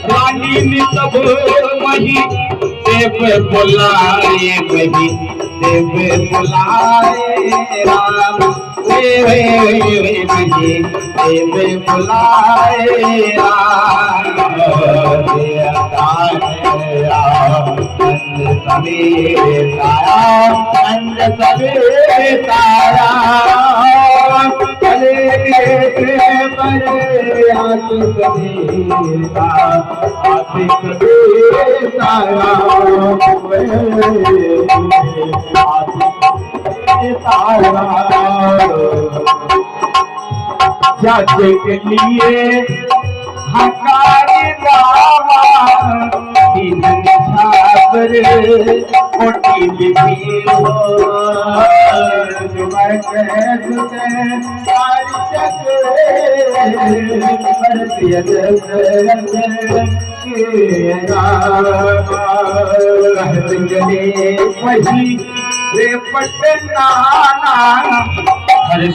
रानी तब वही देव बुलाए वही देव बुलाए राम वही देव बुलाए राम सवेरे तारा जज के लिए हकारी छापर कोटी लिपि हो वही रे पटना